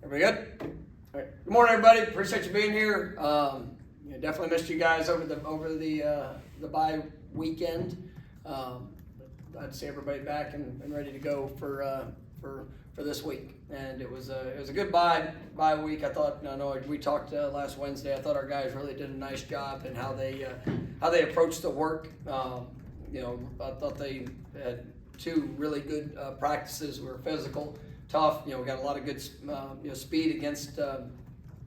Everybody good? All right. Good morning, everybody. Appreciate you being here. Definitely missed you guys over the bye weekend. Glad to see everybody back and ready to go for this week. And it was a good bye week. I thought, we talked last Wednesday. I thought our guys really did a nice job in how they approached the work. I thought they had two really good practices. We were physical, tough. We got a lot of good speed against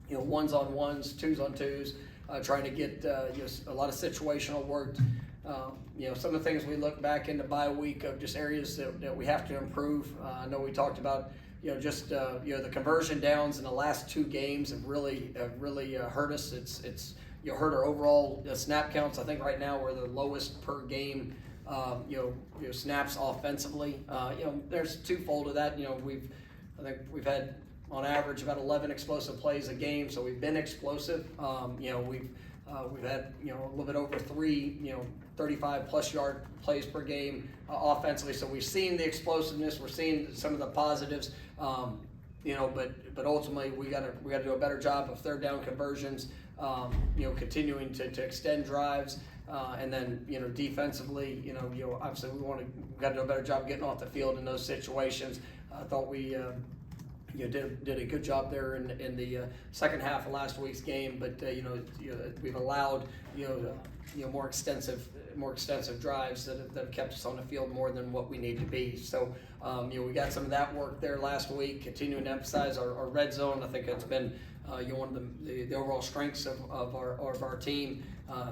ones on ones, twos on twos, trying to get a lot of situational work. Some of the things we look back in the bye week of just areas that we have to improve. I know we talked about the conversion downs in the last two games have really hurt us. It's hurt our overall snap counts. I think right now we're the lowest per game snaps offensively. There's twofold of that. I think we've had on average about 11 explosive plays a game, so we've been explosive. We've had a little bit over 35 plus yard plays per game offensively. So we've seen the explosiveness. We're seeing some of the positives. But ultimately we got to do a better job of third down conversions. Continuing to extend drives. And then defensively, obviously we got to do a better job getting off the field in those situations. I thought we did a good job there in the second half of last week's game, but we've allowed more extensive drives that have kept us on the field more than what we need to be. So we got some of that work there last week, continuing to emphasize our red zone. I think it's been one of the overall strengths of our team.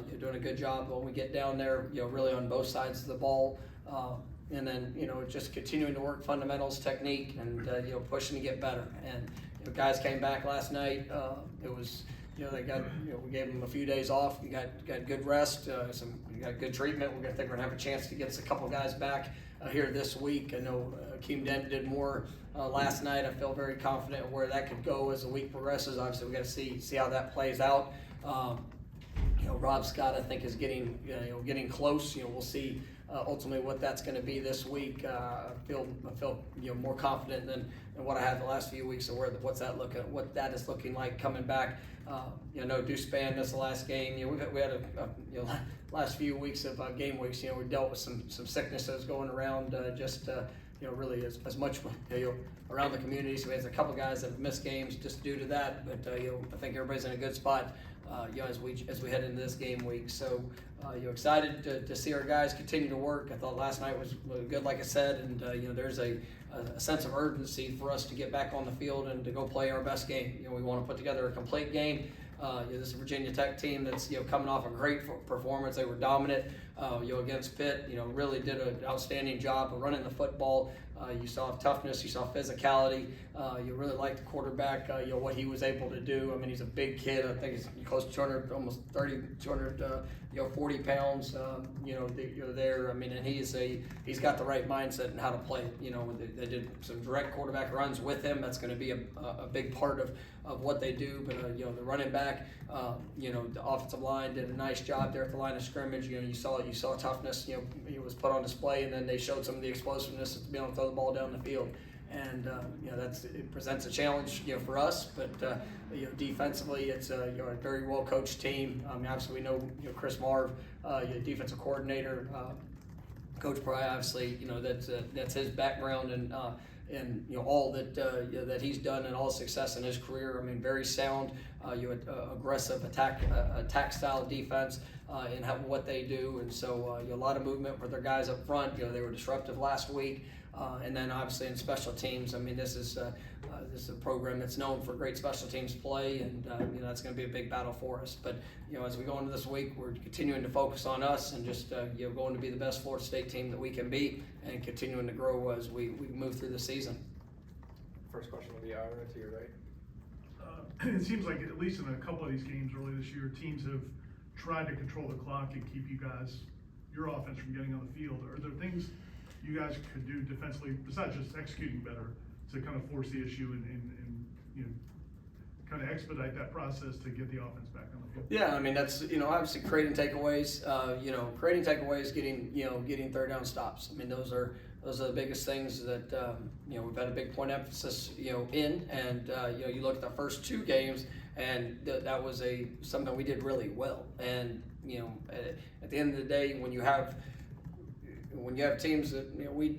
You're doing a good job when we get down there, really on both sides of the ball. And then, just continuing to work fundamentals, technique, and, pushing to get better. And, guys came back last night. It was, they got, we gave them a few days off. You got good rest, you got good treatment. We're going to have a chance to get us a couple guys back here this week. I know Keem Dent did more last night. I feel very confident where that could go as the week progresses. Obviously, we got to see how that plays out. Rob Scott, I think, is getting close. We'll see ultimately what that's going to be this week. I feel more confident than what I had the last few weeks of what that is looking like coming back. Deucepan missed the last game. We had a last few weeks of game weeks. We dealt with some sicknesses going around. Really as much around the community. So we had a couple guys that have missed games just due to that. But I think everybody's in a good spot. As we head into this game week. So excited to see our guys continue to work. I thought last night was good, like I said, and there's a sense of urgency for us to get back on the field and to go play our best game. We want to put together a complete game. This is a Virginia Tech team that's coming off a great performance. They were dominant against Pitt. Really did an outstanding job of running the football. You saw toughness, you saw physicality. You really liked the quarterback, what he was able to do. I mean, he's a big kid. I think he's close to 200, almost 40 pounds. There. I mean, and he's got the right mindset and how to play. They did some direct quarterback runs with him. That's going to be a big part of what they do. But the running back, the offensive line did a nice job there at the line of scrimmage. You saw toughness. He was put on display, and then they showed some of the explosiveness to be able to throw the ball down the field. And it presents a challenge for us, but defensively it's a very well coached team. Obviously we know Chris Marv, defensive coordinator, Coach Pry. Obviously that's his background and all that he's done and all success in his career. I mean, very sound, aggressive attack style defense in what they do, and so a lot of movement with their guys up front. They were disruptive last week. And then obviously in special teams, I mean, this is a program that's known for great special teams play, and that's going to be a big battle for us. But as we go into this week, we're continuing to focus on us and just going to be the best Florida State team that we can be, and continuing to grow as we move through the season. First question will be Ira to your right. It seems like at least in a couple of these games early this year, teams have tried to control the clock and keep your offense from getting on the field. Are there things you guys could do defensively besides just executing better to kind of force the issue and kind of expedite that process to get the offense back on the field? Yeah, I mean, that's obviously creating takeaways. Getting third down stops. I mean, those are those are the biggest things that, we've had a big point emphasis, in, and, you look at the first 2 games, and that was something we did really well. And, at the end of the day, when you have teams that,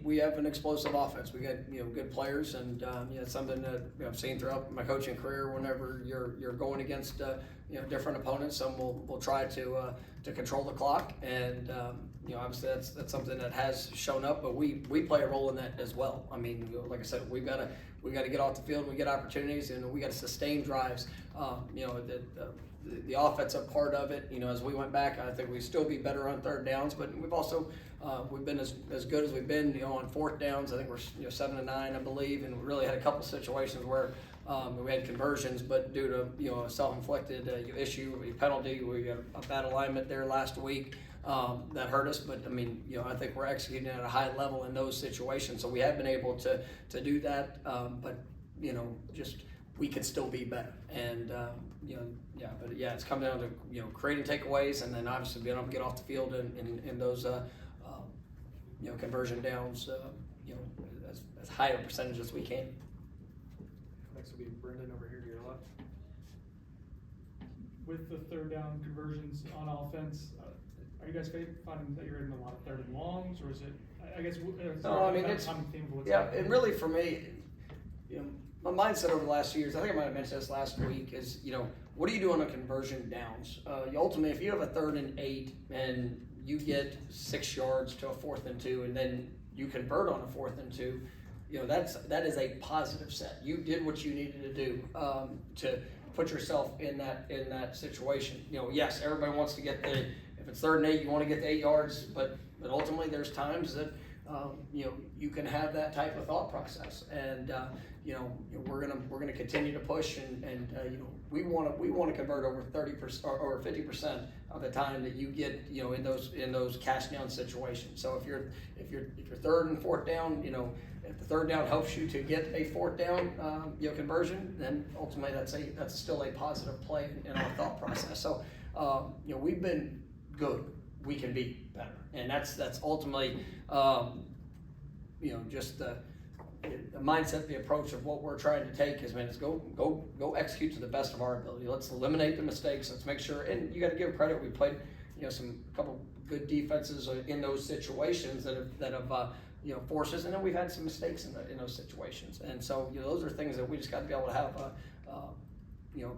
we have an explosive offense. We got, good players, and, it's something that I've seen throughout my coaching career. Whenever you're going against, different opponents, some will try to control the clock, and, obviously that's something that has shown up, but we play a role in that as well. I mean, like I said, we got to get off the field, we get opportunities, and we got to sustain drives. The offensive part of it, as we went back, I think we still be better on 3rd downs, but we've also we've been as good as we've been, on 4th downs. I think we're 7 to 9, I believe, and we really had a couple situations where we had conversions, but due to a self-inflicted issue, a penalty, we got a bad alignment there last week. That hurt us, but I mean, I think we're executing at a high level in those situations, so we have been able to do that, but just we can still be better, and it's come down to creating takeaways, and then obviously being able to get off the field in those conversion downs, as high a percentage as we can. Next will be Brendan over here to your left. With the 3rd down conversions on offense, are you guys finding that you're in a lot of 3rd and longs, or is it? I guess. No, I mean it's and really for me, my mindset over the last few years. I think I might have mentioned this last week. Is what do you do on a conversion downs? Ultimately, if you have a 3rd and 8 and you get 6 yards to a 4th and 2, and then you convert on a 4th and 2, that is a positive set. You did what you needed to do to put yourself in that situation. Yes, everybody wants to get if it's 3rd and 8, you want to get the 8 yards, but ultimately there's times that you can have that type of thought process, and we're gonna continue to push, and we want to convert over 30% or 50% of the time that you get in those cash down situations. So if you're 3rd and 4th down, if the 3rd down helps you to get a 4th down conversion, then ultimately that's still a positive play in our thought process. So we've been good. We can be better, and that's ultimately just the mindset, the approach of what we're trying to take is, go execute to the best of our ability. Let's eliminate the mistakes. Let's make sure, and you got to give credit. We played a couple good defenses in those situations that have forced us, and then we've had some mistakes in those situations, and so those are things that we just got to be able to have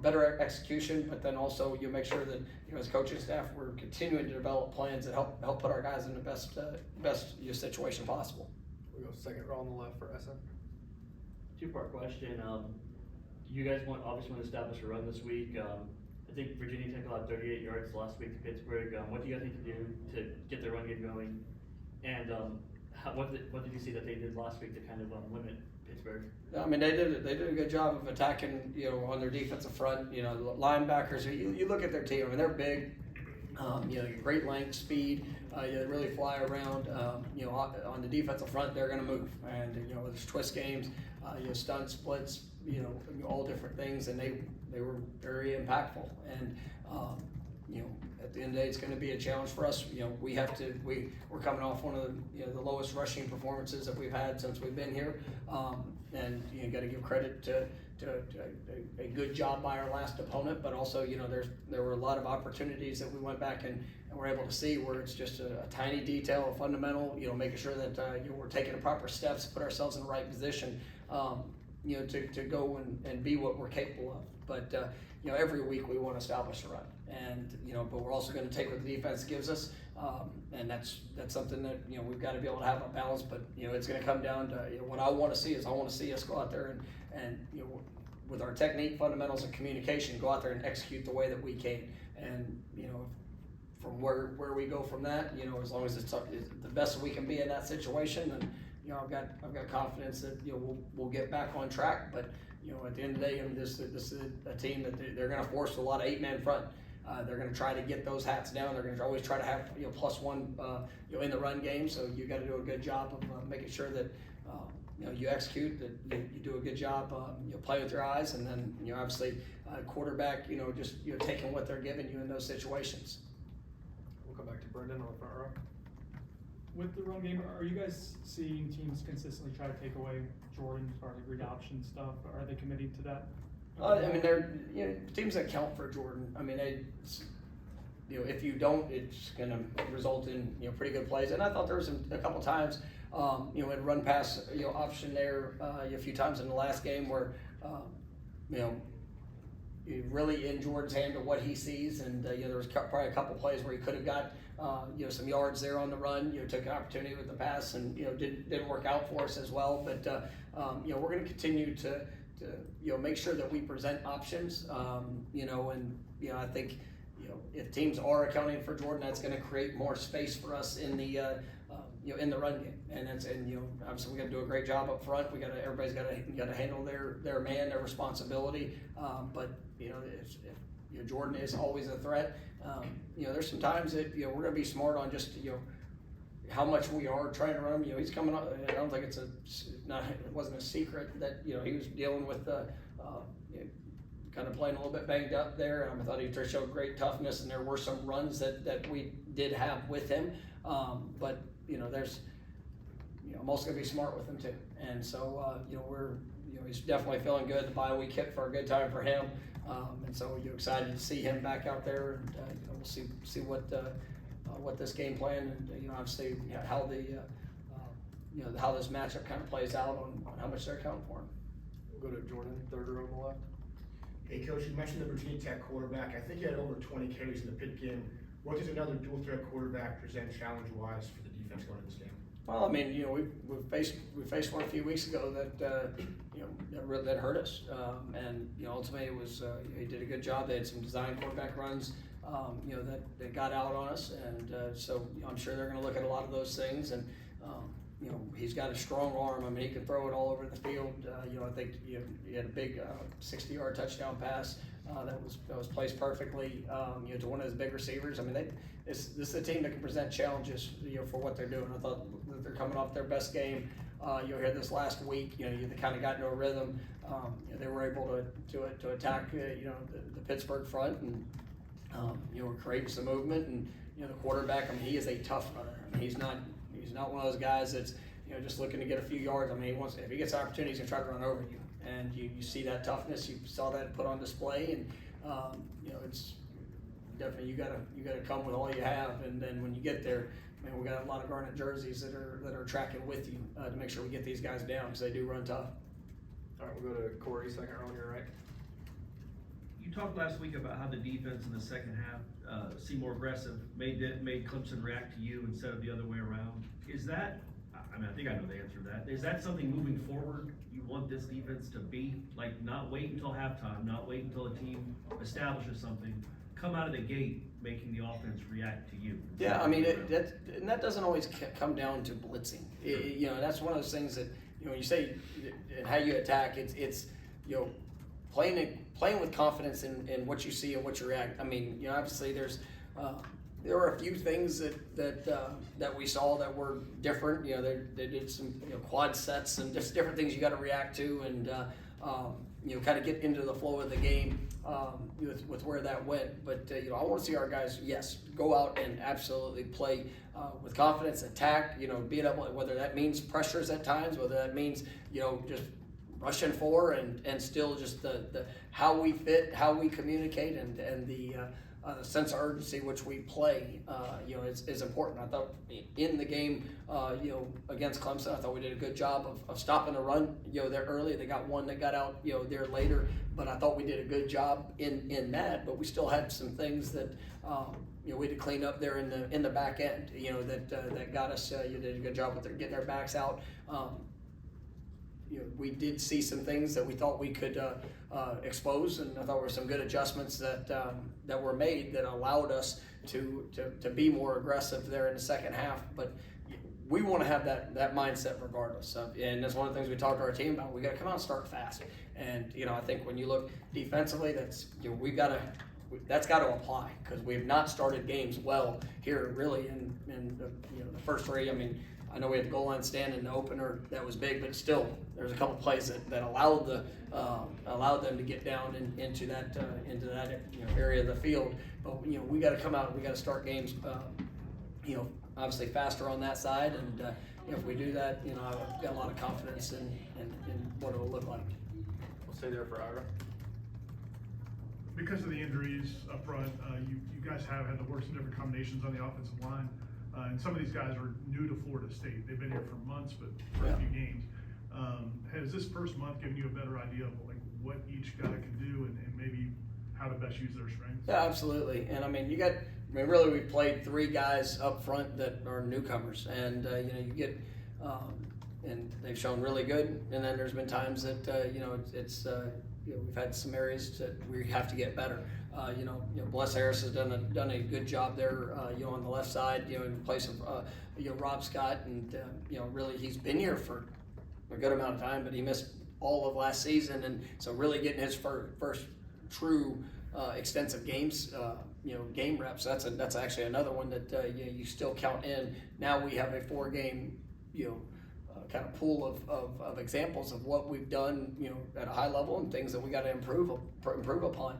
better execution, but then also you make sure that as coaching staff we're continuing to develop plans that help put our guys in the best situation possible. We go 2nd row on the left for SN. 2-part question. You guys obviously want to establish a run this week. I think Virginia Tech allowed 38 yards last week to Pittsburgh. What do you guys need to do to get their run game going? And what did you see that they did last week to kind of limit Pittsburgh? I mean, they did a good job of attacking, on their defensive front. Linebackers. You look at their team. I mean, they're big. Great length, speed. They really fly around. On the defensive front, they're going to move, and there's twist games, stunt splits, all different things, and they were very impactful. And at the end of the day, it's going to be a challenge for us. We're coming off one of the lowest rushing performances that we've had since we've been here, and you got to give credit to a good job by our last opponent, but also there were a lot of opportunities that we went back and were able to see where it's just a tiny detail, a fundamental, making sure that we're taking the proper steps, put ourselves in the right position, to go and be what we're capable of. But every week we want to establish a run, and but we're also going to take what the defense gives us, and that's something that we've got to be able to have a balance. But it's going to come down to what I want to see is I want to see us go out there and with our technique, fundamentals, and communication, go out there and execute the way that we can. And from where we go from that, as long as it's the best we can be in that situation, then I've got confidence that we'll get back on track. But at the end of the day, this is a team that they're going to force a lot of 8-man front. They're going to try to get those hats down. They're going to always try to have +1 in the run game. So you got to do a good job of making sure that you execute, that you do a good job. Play with your eyes, and then obviously quarterback. Just taking what they're giving you in those situations. We'll come back to Brendan on the front row. with the run game, are you guys seeing teams consistently try to take away Jordan as far as read option stuff? Are they committing to that? I mean, they're, teams that count for Jordan. I mean, if you don't, it's going to result in, pretty good plays. And I thought there was a couple times, in run pass, option there, a few times in the last game where, really in Jordan's hand to what he sees. And, there was probably a couple plays where he could have got, some yards there on the run, took an opportunity with the pass and, didn't work out for us as well. But, we're going to continue to make sure that we present options, and, I think, if teams are accounting for Jordan, that's going to create more space for us in the, in the run game. And obviously we got to do a great job up front. Everybody's got to handle their man, their responsibility. But, if Jordan is always a threat, there's some times that, we're going to be smart on just, how much we are trying to run him. He's coming up. I don't think it wasn't a secret that he was dealing with kind of playing a little bit banged up there. I thought he showed great toughness, and there were some runs that we did have with him. But there's I'm also gonna be smart with him too. And so he's definitely feeling good. The bye week hit for a good time for him, and so you're excited to see him back out there. And we'll see what this game plan and obviously how the how this matchup kind of plays out on how much they're counting for him. We'll go to Jordan, third row on the left. Hey Coach, you mentioned the Virginia Tech quarterback. I think he had over 20 carries in the Pitt game. What does another dual threat quarterback present challenge-wise for the defense going into this game? Well, I mean, we faced one a few weeks ago that hurt us, and ultimately it was he did a good job. They had some design quarterback runs, that got out on us, and so I'm sure they're going to look at a lot of those things. And he's got a strong arm. I mean, he can throw it all over the field. I think he had a big 60-yard touchdown pass that was placed perfectly, to one of his big receivers. I mean, this is a team that can present challenges, for what they're doing. I thought that they're coming off their best game. Here this last week, they kind of got into a rhythm. They were able to attack, the Pittsburgh front, and we're creating some movement. And the quarterback, I mean, he is a tough runner. I mean, he's not one of those guys that's just looking to get a few yards. I mean, if he gets opportunities, he's gonna try to run over you. And you see that toughness. You saw that put on display, and it's definitely you gotta come with all you have. And then when you get there, man, we got a lot of garnet jerseys that are tracking with you to make sure we get these guys down because they do run tough. All right, we'll go to Corey, second row on your right. You talked last week about how the defense in the second half seemed more aggressive, made Clemson react to you instead of the other way around. Is that, I mean, I think I know the answer to that. Is that something moving forward you want this defense to be? Like, not wait until halftime, not wait until a team establishes something, come out of the gate making the offense react to you. Yeah, I mean, that doesn't always come down to blitzing. That's one of those things that, when you say and how you attack, it's playing with confidence in what you see and what you react. I mean, obviously there were a few things that we saw that were different. They did some quad sets and just different things you got to react to, and kind of get into the flow of the game with where that went. But I want to see our guys, yes, go out and absolutely play with confidence, attack. Being able, whether that means pressures at times, whether that means just rushing for and still just the how we fit, how we communicate, and the sense of urgency which we play, is important. I thought in the game, against Clemson, I thought we did a good job of stopping the run, there early. They got one that got out, there later, but I thought we did a good job in that. But we still had some things that, we had to clean up there in the back end, that got us. You did a good job with getting their backs out. We did see some things that we thought we could expose, and I thought there were some good adjustments that were made that allowed us to be more aggressive there in the second half. But we want to have that mindset regardless of, and that's one of the things we talked to our team about. We got to come out and start fast. And I think when you look defensively, that's that's got to apply, because we have not started games well here really in the first three. I mean, I know we had the goal line stand in the opener that was big, but still there's a couple plays that allowed them to get down into that area of the field. But we got to come out and we got to start games obviously faster on that side, and you know, if we do that, you know, I've got a lot of confidence in what it'll look like. We'll stay there for Ira. Because of the injuries up front, you guys have had to work some different combinations on the offensive line. And some of these guys are new to Florida State. They've been here for months, but for a few games. Has this first month given you a better idea of like what each guy can do and maybe how to best use their strengths? Yeah, absolutely. And I mean, really, we played 3 guys up front that are newcomers, and you know, you get, and they've shown really good. And then there's been times that you know, it's you know, we've had some areas that we have to get better. You know, Bless Harris has done a good job there. You know, on the left side, you know, in place of you know, Rob Scott, and you know, really he's been here for a good amount of time, but he missed all of last season, and so really getting his first true extensive games, you know, game reps. That's actually another one that you still count in. Now we have a 4-game, you know, kind of pool of examples of what we've done, you know, at a high level and things that we got to improve upon.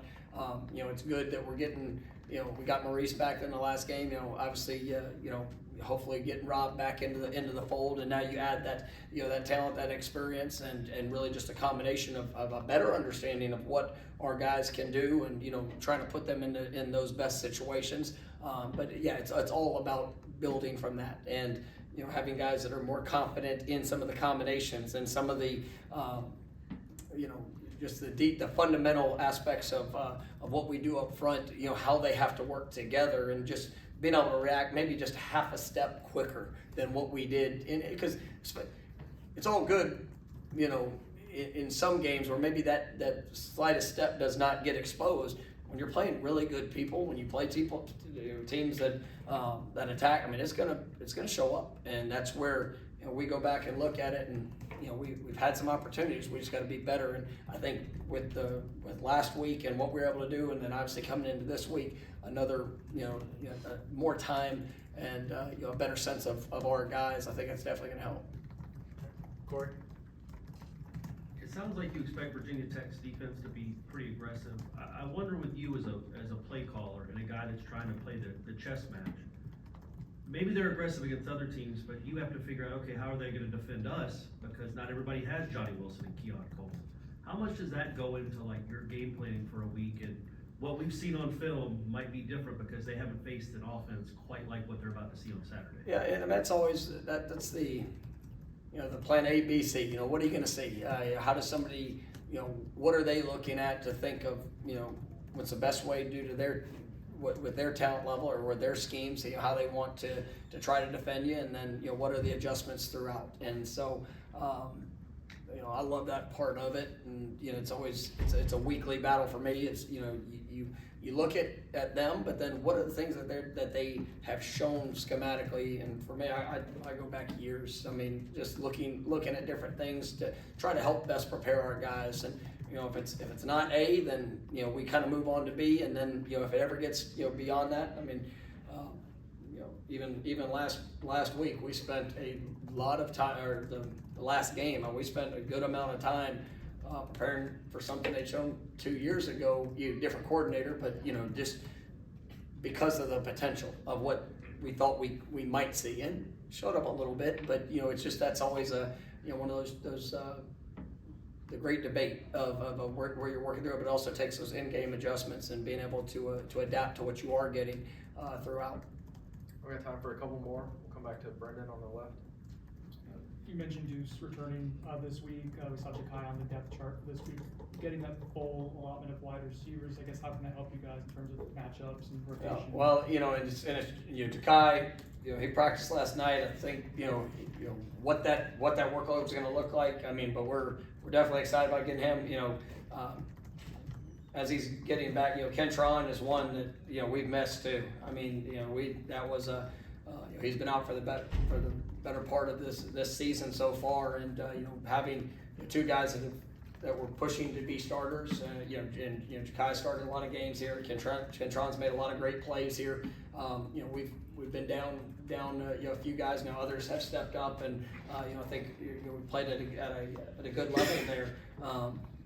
You know, it's good that we're getting, you know, we got Maurice back in the last game. You know, obviously, you know, hopefully getting Rob back into the fold, and now you add that, you know, that talent, that experience, and really just a combination of a better understanding of what our guys can do, and you know, trying to put them in those best situations. But yeah, it's all about building from that, and you know, having guys that are more confident in some of the combinations and some of the you know, just the fundamental aspects of what we do up front, you know, how they have to work together, and just being able to react maybe just half a step quicker than what we did, because it's all good, you know, in some games where maybe that slightest step does not get exposed. When you're playing really good people, when you play teams that attack, I mean, it's gonna show up, and that's where, you know, we go back and look at it, and you know, we've had some opportunities. We just got to be better, and I think with last week and what we were able to do, and then obviously coming into this week, another more time and you know, a better sense of our guys, I think that's definitely going to help. Corey? It sounds like you expect Virginia Tech's defense to be pretty aggressive. I wonder with you as a play caller and a guy that's trying to play the chess match, maybe they're aggressive against other teams, but you have to figure out, okay, how are they going to defend us? Because not everybody has Johnny Wilson and Keon Coleman. How much does that go into like your game planning for a week? And what we've seen on film might be different because they haven't faced an offense quite like what they're about to see on Saturday. Yeah, and that's always that's the, you know, the plan A, B, C. You know, what are you going to see? How does somebody, you know, what are they looking at to think of, you know, what's the best way to do to their, with their talent level or with their schemes, you know, how they want to try to defend you, and then, you know, what are the adjustments throughout. And so, you know, I love that part of it, and you know, it's always it's a weekly battle for me. It's, you know, you look at them, but then what are the things that they have shown schematically? And for me, I go back years. I mean, just looking at different things to try to help best prepare our guys. And you know, if it's not A, then you know, we kind of move on to B, and then you know, if it ever gets, you know, beyond that, I mean, you know, even last week we spent a lot of time, or the last game, we spent a good amount of time preparing for something they'd shown 2 years ago. Different coordinator, but you know, just because of the potential of what we thought we might see, and showed up a little bit, but you know, it's just, that's always a, you know, one of those the great debate of where you're working through it, but it also takes those in-game adjustments and being able to adapt to what you are getting throughout. We got time for a couple more. We'll come back to Brendan on the left. You mentioned Deuce returning this week. We saw Jakai on the depth chart this week. Getting that full allotment of wide receivers, I guess, how can that help you guys in terms of matchups and rotation? Yeah, well, you know, and you know, Jakai, you know, he practiced last night. I think you know what that workload is going to look like. I mean, but we're definitely excited about getting him. You know, as he's getting back, you know, Kentron is one that, you know, we've missed too. I mean, you know, that was you know, he's been out for the better part of this season so far, and you know, having two guys that were pushing to be starters, you know, and you know, Jakai started a lot of games here. Kentron's made a lot of great plays here. You know, we've been down you know, a few guys now. Others have stepped up, and you know, I think, you know, we played at a good level there.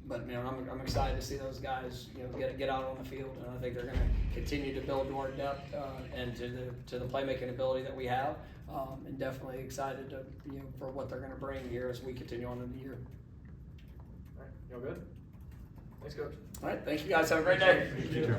But, you know, I'm excited to see those guys, you know, get out on the field, and I think they're gonna continue to build to our depth, and to the playmaking ability that we have, and definitely excited to, you know, for what they're gonna bring here as we continue on in the year. Alright, y'all good? Thanks, coach. All right, thank you guys, have a great day. Thank you.